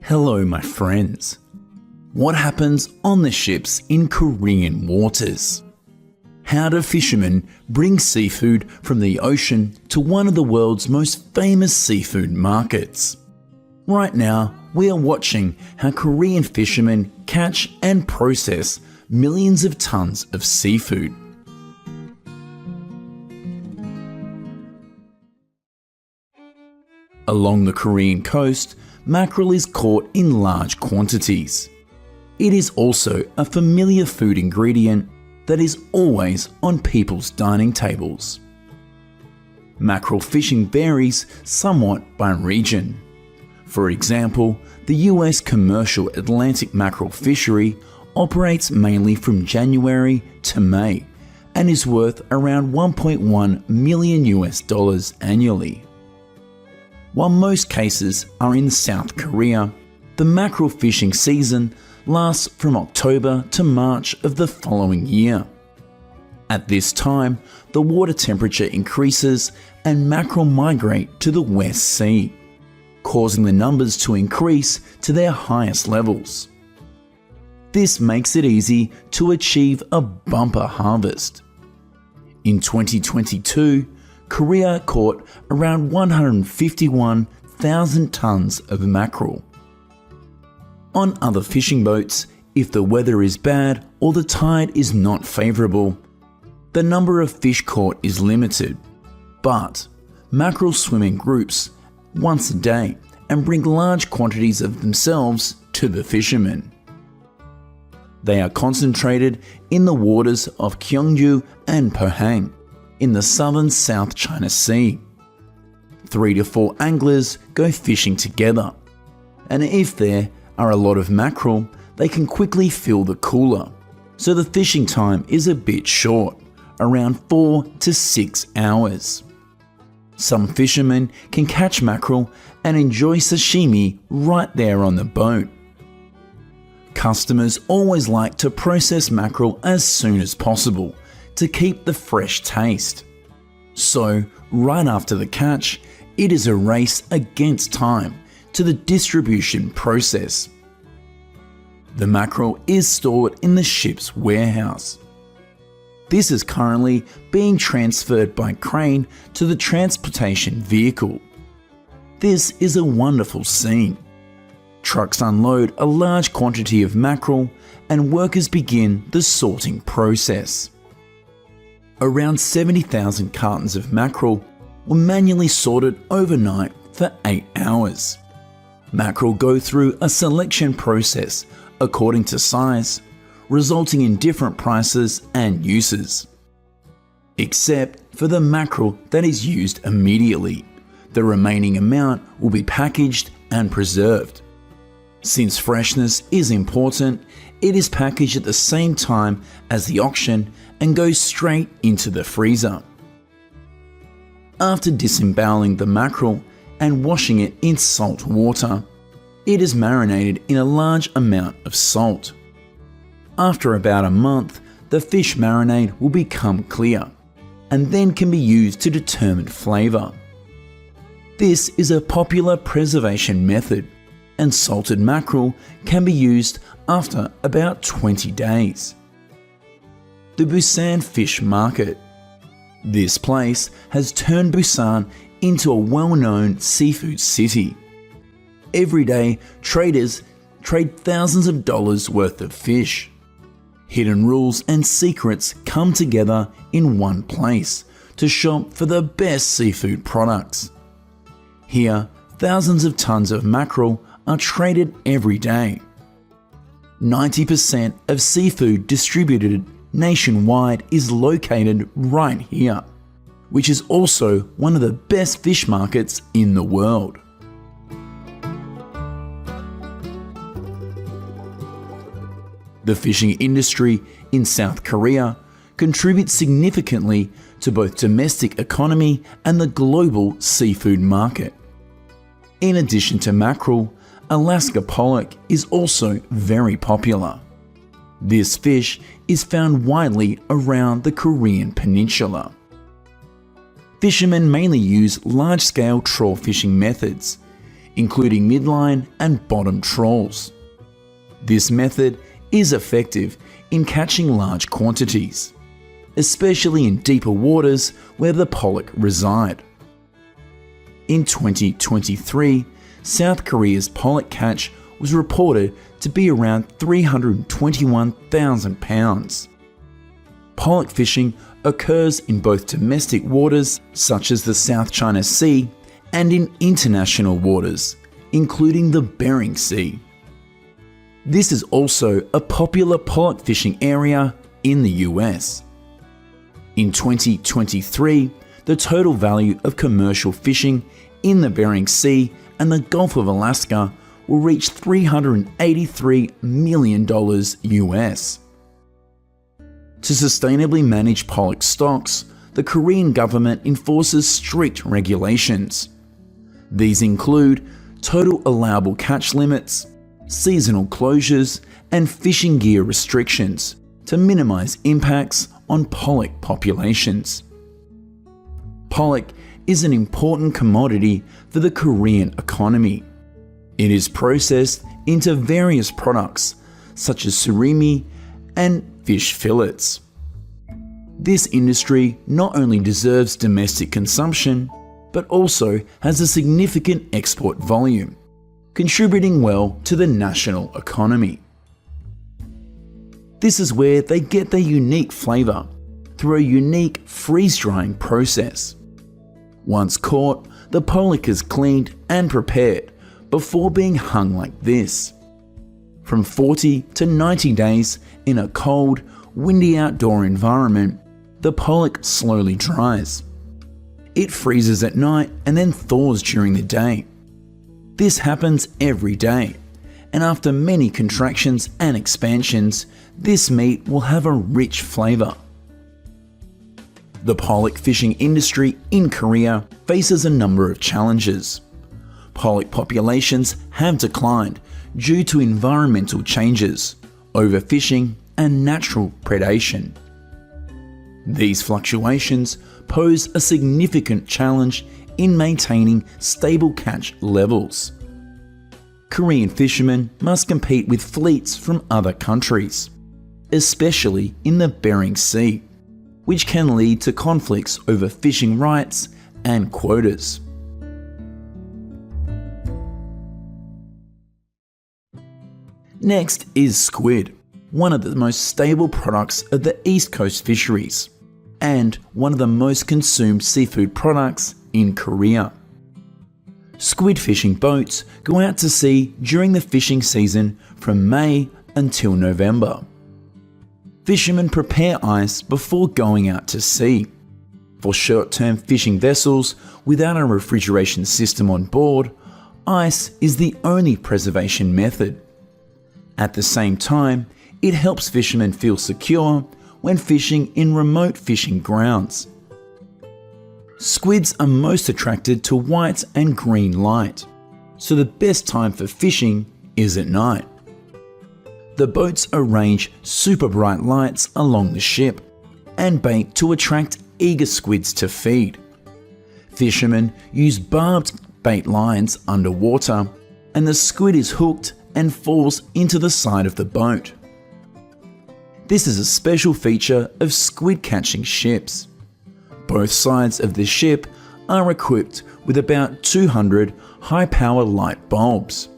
Hello, my friends. What happens on the ships in Korean waters? How do fishermen bring seafood from the ocean to one of the world's most famous seafood markets? Right now, we are watching how Korean fishermen catch and process millions of tons of seafood. Along the Korean coast, mackerel is caught in large quantities. It is also a familiar food ingredient that is always on people's dining tables. Mackerel fishing varies somewhat by region. For example, the US commercial Atlantic mackerel fishery operates mainly from January to May and is worth around $1.1 million annually. While most cases are in South Korea, the mackerel fishing season lasts from October to March of the following year. At this time, the water temperature increases and mackerel migrate to the West Sea, causing the numbers to increase to their highest levels. This makes it easy to achieve a bumper harvest. In 2022, Korea caught around 151,000 tons of mackerel. On other fishing boats, if the weather is bad or the tide is not favourable, the number of fish caught is limited, but mackerel swim in groups once a day and bring large quantities of themselves to the fishermen. They are concentrated in the waters of Gyeongju and Pohang in the southern South China Sea. 3 to 4 anglers go fishing together, and if there are a lot of mackerel, they can quickly fill the cooler, so the fishing time is a bit short, around 4 to 6 hours. Some fishermen can catch mackerel and enjoy sashimi right there on the boat. Customers always like to process mackerel as soon as possible to keep the fresh taste. So, right after the catch, it is a race against time to the distribution process. The mackerel is stored in the ship's warehouse. This is currently being transferred by crane to the transportation vehicle. This is a wonderful scene. Trucks unload a large quantity of mackerel and workers begin the sorting process. Around 70,000 cartons of mackerel were manually sorted overnight for 8 hours. Mackerel go through a selection process according to size, resulting in different prices and uses. Except for the mackerel that is used immediately, the remaining amount will be packaged and preserved. Since freshness is important, it is packaged at the same time as the auction and goes straight into the freezer. After disemboweling the mackerel and washing it in salt water, it is marinated in a large amount of salt. After about a month, the fish marinade will become clear and then can be used to determine flavour. This is a popular preservation method, and salted mackerel can be used after about 20 days. The Busan Fish Market. This place has turned Busan into a well-known seafood city. Every day, traders trade thousands of dollars worth of fish. Hidden rules and secrets come together in one place to shop for the best seafood products. Here, thousands of tons of mackerel are traded every day. 90% of seafood distributed nationwide is located right here, which is also one of the best fish markets in the world. The fishing industry in South Korea contributes significantly to both domestic economy and the global seafood market. In addition to mackerel, Alaska pollock is also very popular. This fish is found widely around the Korean peninsula. Fishermen mainly use large-scale trawl fishing methods. including midline and bottom trawls. This method is effective in catching large quantities, especially in deeper waters where the pollock reside. In 2023, South Korea's pollock catch was reported to be around 321,000 pounds. Pollock fishing occurs in both domestic waters, such as the South China Sea, and in international waters, including the Bering Sea. This is also a popular pollock fishing area in the US. In 2023, the total value of commercial fishing in the Bering Sea and the Gulf of Alaska will reach $383 million US. To sustainably manage pollock stocks, the Korean government enforces strict regulations. These include total allowable catch limits, seasonal closures, and fishing gear restrictions to minimize impacts on pollock populations. Pollock is an important commodity for the Korean economy. It is processed into various products such as surimi and fish fillets. This industry not only deserves domestic consumption, but also has a significant export volume, contributing well to the national economy. This is where they get their unique flavour through a unique freeze-drying process. Once caught, the pollock is cleaned and prepared before being hung like this. From 40 to 90 days in a cold, windy outdoor environment, the pollock slowly dries. It freezes at night and then thaws during the day. This happens every day, and after many contractions and expansions, this meat will have a rich flavour. The pollock fishing industry in Korea faces a number of challenges. Pollock populations have declined due to environmental changes, overfishing, and natural predation. These fluctuations pose a significant challenge in maintaining stable catch levels. Korean fishermen must compete with fleets from other countries, especially in the Bering Sea, which can lead to conflicts over fishing rights and quotas. Next is squid, one of the most stable products of the East Coast fisheries, and one of the most consumed seafood products in Korea. Squid fishing boats go out to sea during the fishing season from May until November. Fishermen prepare ice before going out to sea. For short-term fishing vessels without a refrigeration system on board, ice is the only preservation method. At the same time, it helps fishermen feel secure when fishing in remote fishing grounds. Squids are most attracted to white and green light, so the best time for fishing is at night. The boats arrange super bright lights along the ship and bait to attract eager squids to feed. Fishermen use barbed bait lines underwater, and the squid is hooked and falls into the side of the boat. This is a special feature of squid catching ships. Both sides of the ship are equipped with about 200 high-power light bulbs.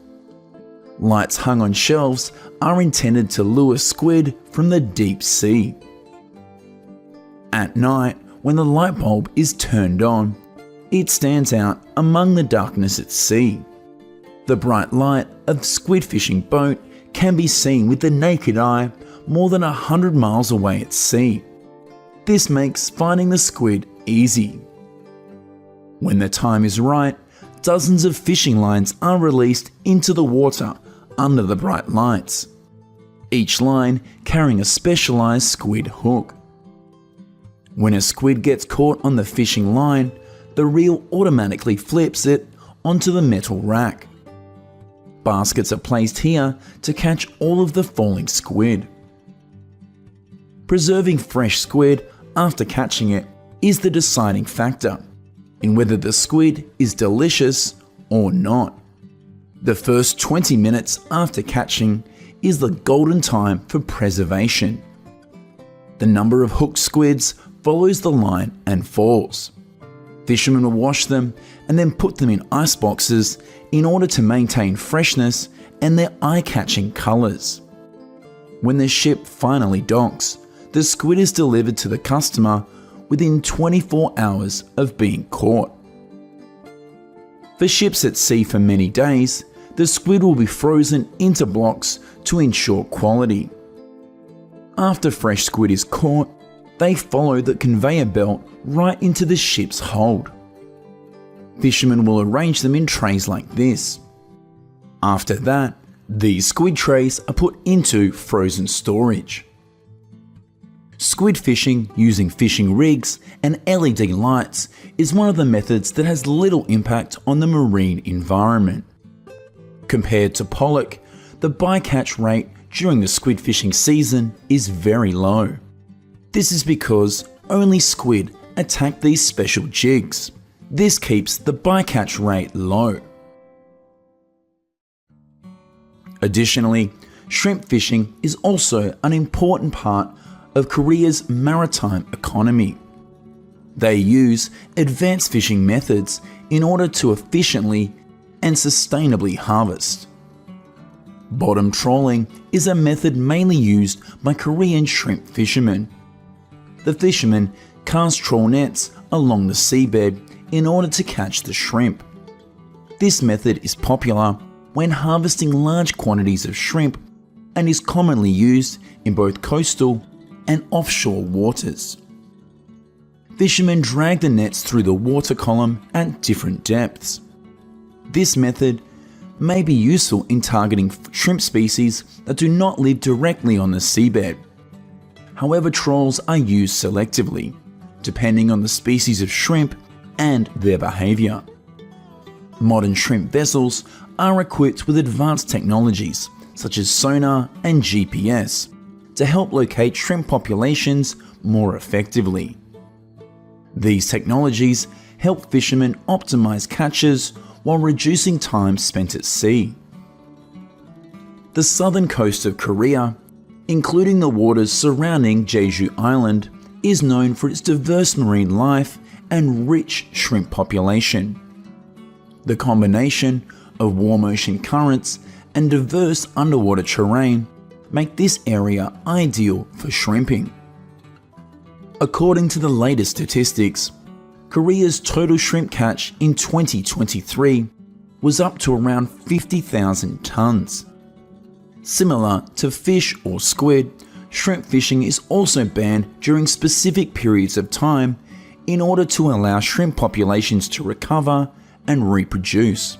Lights hung on shelves are intended to lure squid from the deep sea. At night, when the light bulb is turned on, it stands out among the darkness at sea. The bright light of the squid fishing boat can be seen with the naked eye more than 100 miles away at sea. This makes finding the squid easy. When the time is right, dozens of fishing lines are released into the water under the bright lights, each line carrying a specialized squid hook. When a squid gets caught on the fishing line, the reel automatically flips it onto the metal rack. Baskets are placed here to catch all of the falling squid. Preserving fresh squid after catching it is the deciding factor in whether the squid is delicious or not. The first 20 minutes after catching is the golden time for preservation. The number of hooked squids follows the line and falls. Fishermen will wash them and then put them in ice boxes in order to maintain freshness and their eye-catching colours. When the ship finally docks, the squid is delivered to the customer within 24 hours of being caught. For ships at sea for many days, the squid will be frozen into blocks to ensure quality. After fresh squid is caught, they follow the conveyor belt right into the ship's hold. Fishermen will arrange them in trays like this. After that, these squid trays are put into frozen storage. Squid fishing using fishing rigs and LED lights is one of the methods that has little impact on the marine environment. Compared to pollock, the bycatch rate during the squid fishing season is very low. This is because only squid attack these special jigs. This keeps the bycatch rate low. Additionally, shrimp fishing is also an important part of Korea's maritime economy. They use advanced fishing methods in order to efficiently and sustainably harvest. Bottom trawling is a method mainly used by Korean shrimp fishermen. The fishermen cast trawl nets along the seabed in order to catch the shrimp. This method is popular when harvesting large quantities of shrimp and is commonly used in both coastal and offshore waters. Fishermen drag the nets through the water column at different depths. This method may be useful in targeting shrimp species that do not live directly on the seabed. However, trawls are used selectively, depending on the species of shrimp and their behaviour. Modern shrimp vessels are equipped with advanced technologies such as sonar and GPS to help locate shrimp populations more effectively. These technologies help fishermen optimize catches while reducing time spent at sea. The southern coast of Korea, including the waters surrounding Jeju Island, is known for its diverse marine life and rich shrimp population. The combination of warm ocean currents and diverse underwater terrain make this area ideal for shrimping. According to the latest statistics, Korea's total shrimp catch in 2023 was up to around 50,000 tons. Similar to fish or squid, shrimp fishing is also banned during specific periods of time in order to allow shrimp populations to recover and reproduce.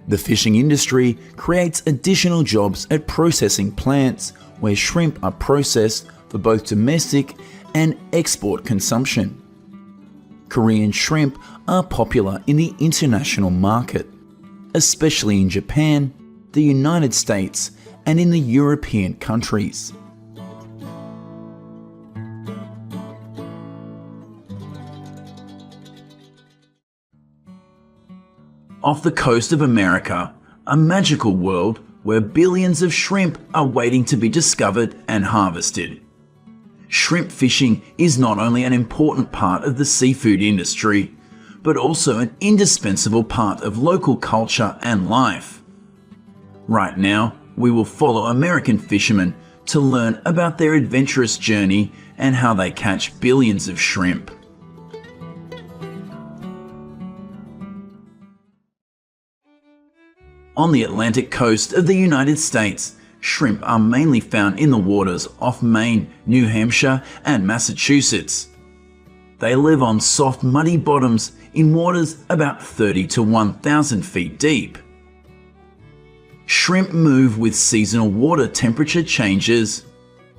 The fishing industry creates additional jobs at processing plants where shrimp are processed for both domestic and export consumption. Korean shrimp are popular in the international market, especially in Japan, the United States, and in the European countries. Off the coast of America, a magical world where billions of shrimp are waiting to be discovered and harvested. Shrimp fishing is not only an important part of the seafood industry, but also an indispensable part of local culture and life. Right now, we will follow American fishermen to learn about their adventurous journey and how they catch billions of shrimp. On the Atlantic coast of the United States, shrimp are mainly found in the waters off Maine, New Hampshire, and Massachusetts. They live on soft, muddy bottoms in waters about 30 to 1,000 feet deep. Shrimp move with seasonal water temperature changes.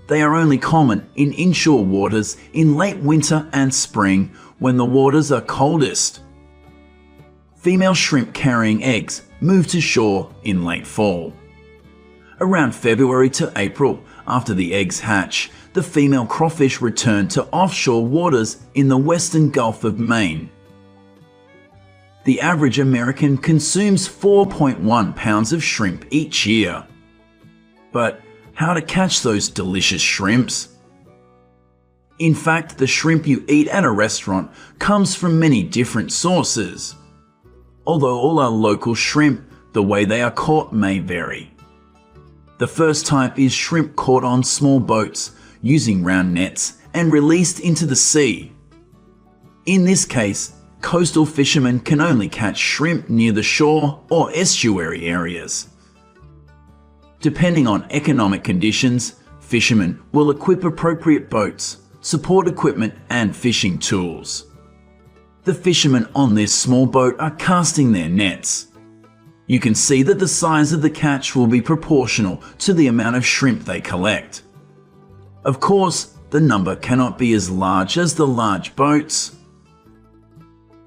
They are only common in inshore waters in late winter and spring when the waters are coldest. Female shrimp carrying eggs move to shore in late fall. Around February to April, after the eggs hatch, the female crawfish return to offshore waters in the western Gulf of Maine. The average American consumes 4.1 pounds of shrimp each year. But how to catch those delicious shrimps? In fact, the shrimp you eat at a restaurant comes from many different sources. Although all are local shrimp, the way they are caught may vary. The first type is shrimp caught on small boats using round nets and released into the sea. In this case, coastal fishermen can only catch shrimp near the shore or estuary areas. Depending on economic conditions, fishermen will equip appropriate boats, support equipment and fishing tools. The fishermen on this small boat are casting their nets. You can see that the size of the catch will be proportional to the amount of shrimp they collect. Of course, the number cannot be as large as the large boats.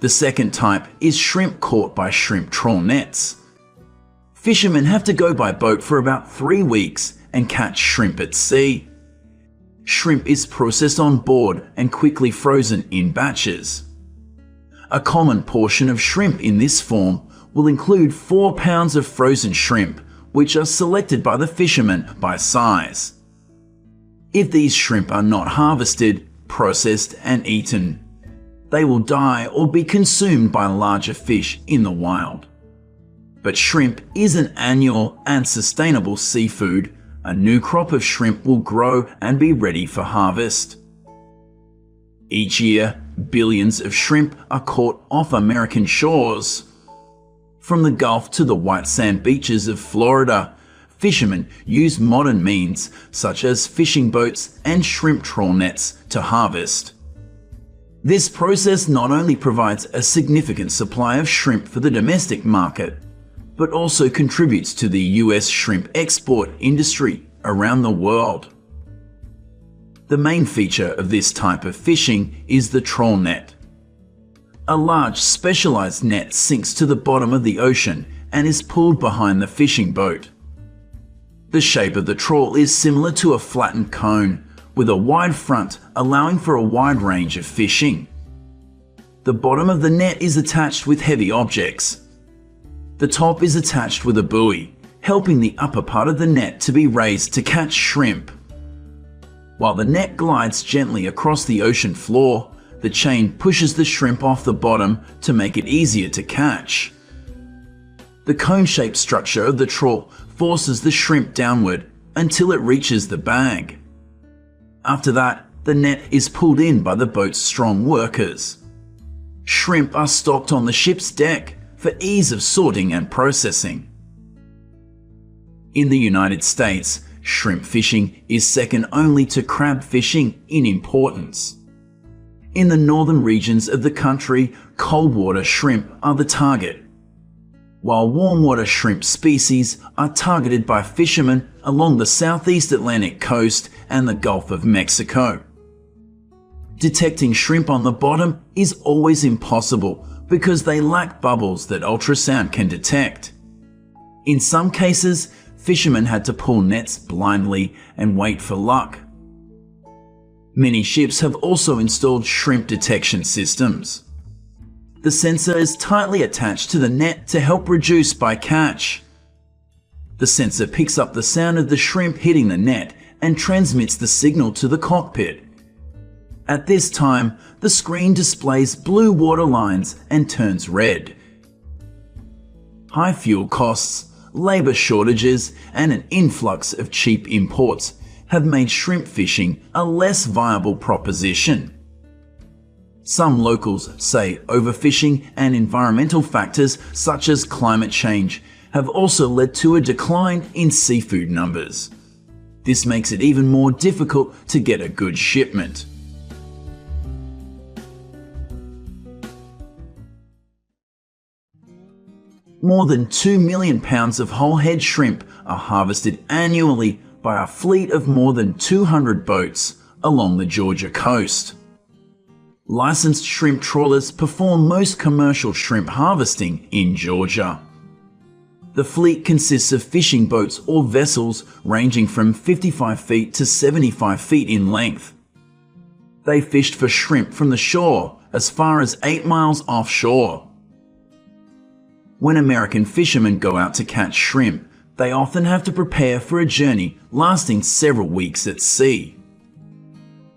The second type is shrimp caught by shrimp trawl nets. Fishermen have to go by boat for about 3 weeks and catch shrimp at sea. Shrimp is processed on board and quickly frozen in batches. A common portion of shrimp in this form will include 4 pounds of frozen shrimp, which are selected by the fishermen by size. If these shrimp are not harvested, processed and eaten, they will die or be consumed by larger fish in the wild. But shrimp is an annual and sustainable seafood. A new crop of shrimp will grow and be ready for harvest. Each year, billions of shrimp are caught off American shores. From the Gulf to the white sand beaches of Florida, fishermen use modern means such as fishing boats and shrimp trawl nets to harvest. This process not only provides a significant supply of shrimp for the domestic market, but also contributes to the US shrimp export industry around the world. The main feature of this type of fishing is the trawl net. A large specialized net sinks to the bottom of the ocean and is pulled behind the fishing boat. The shape of the trawl is similar to a flattened cone, with a wide front allowing for a wide range of fishing. The bottom of the net is attached with heavy objects. The top is attached with a buoy, helping the upper part of the net to be raised to catch shrimp. While the net glides gently across the ocean floor, the chain pushes the shrimp off the bottom to make it easier to catch. The cone-shaped structure of the trawl forces the shrimp downward until it reaches the bag. After that, the net is pulled in by the boat's strong workers. Shrimp are stocked on the ship's deck for ease of sorting and processing. In the United States, shrimp fishing is second only to crab fishing in importance. In the northern regions of the country, cold water shrimp are the target, while warm water shrimp species are targeted by fishermen along the southeast Atlantic coast and the Gulf of Mexico. Detecting shrimp on the bottom is always impossible because they lack bubbles that ultrasound can detect. In some cases, fishermen had to pull nets blindly and wait for luck. Many ships have also installed shrimp detection systems. The sensor is tightly attached to the net to help reduce bycatch. The sensor picks up the sound of the shrimp hitting the net and transmits the signal to the cockpit. At this time, the screen displays blue water lines and turns red. High fuel costs, labor shortages, and an influx of cheap imports have made shrimp fishing a less viable proposition. Some locals say overfishing and environmental factors such as climate change have also led to a decline in seafood numbers. This makes it even more difficult to get a good shipment. More than 2 million pounds of whole head shrimp are harvested annually by a fleet of more than 200 boats along the Georgia coast. Licensed shrimp trawlers perform most commercial shrimp harvesting in Georgia. The fleet consists of fishing boats or vessels ranging from 55 feet to 75 feet in length. They fished for shrimp from the shore as far as 8 miles offshore. When American fishermen go out to catch shrimp, they often have to prepare for a journey lasting several weeks at sea.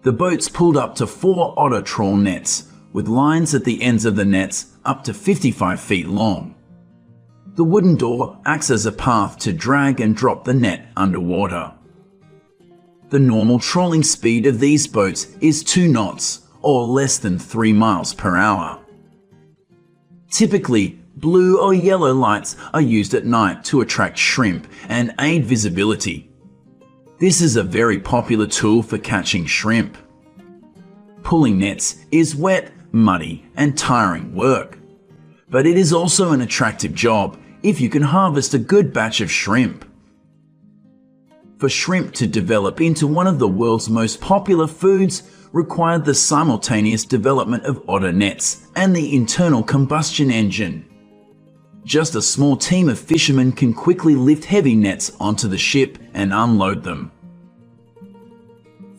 The boats pulled up to 4 otter trawl nets, with lines at the ends of the nets up to 55 feet long. The wooden door acts as a path to drag and drop the net underwater. The normal trawling speed of these boats is 2 knots, or less than 3 miles per hour. Typically, blue or yellow lights are used at night to attract shrimp and aid visibility. This is a very popular tool for catching shrimp. Pulling nets is wet, muddy, and tiring work, but it is also an attractive job if you can harvest a good batch of shrimp. For shrimp to develop into one of the world's most popular foods required the simultaneous development of otter nets and the internal combustion engine. Just a small team of fishermen can quickly lift heavy nets onto the ship and unload them.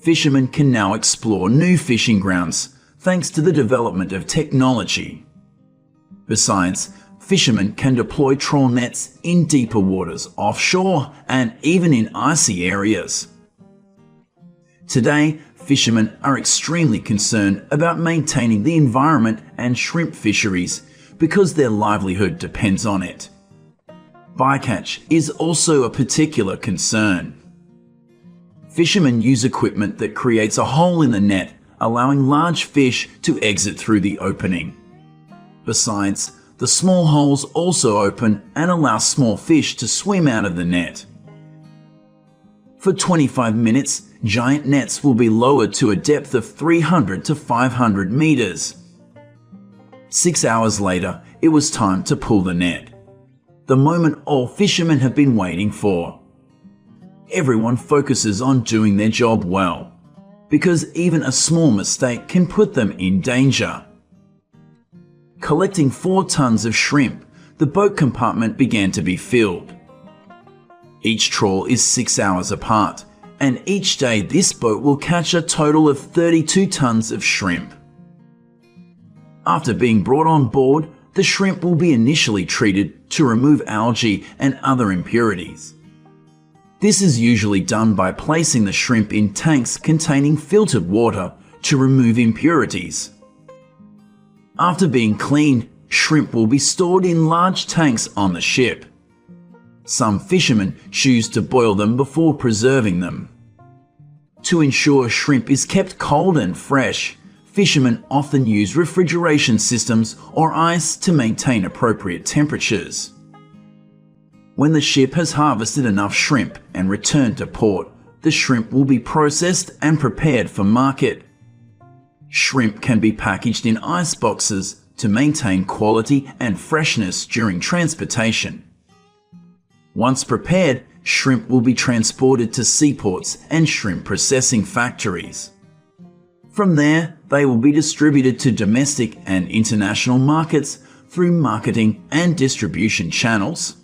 Fishermen can now explore new fishing grounds thanks to the development of technology. Besides, fishermen can deploy trawl nets in deeper waters offshore and even in icy areas. Today, fishermen are extremely concerned about maintaining the environment and shrimp fisheries because their livelihood depends on it. Bycatch is also a particular concern. Fishermen use equipment that creates a hole in the net, allowing large fish to exit through the opening. Besides, the small holes also open and allow small fish to swim out of the net. For 25 minutes, giant nets will be lowered to a depth of 300 to 500 meters. 6 hours later, it was time to pull the net. The moment all fishermen have been waiting for. Everyone focuses on doing their job well, because even a small mistake can put them in danger. Collecting 4 tons of shrimp, the boat compartment began to be filled. Each trawl is 6 hours apart, and each day this boat will catch a total of 32 tons of shrimp. After being brought on board, the shrimp will be initially treated to remove algae and other impurities. This is usually done by placing the shrimp in tanks containing filtered water to remove impurities. After being cleaned, shrimp will be stored in large tanks on the ship. Some fishermen choose to boil them before preserving them. To ensure shrimp is kept cold and fresh, fishermen often use refrigeration systems or ice to maintain appropriate temperatures. When the ship has harvested enough shrimp and returned to port, the shrimp will be processed and prepared for market. Shrimp can be packaged in ice boxes to maintain quality and freshness during transportation. Once prepared, shrimp will be transported to seaports and shrimp processing factories. From there, they will be distributed to domestic and international markets through marketing and distribution channels.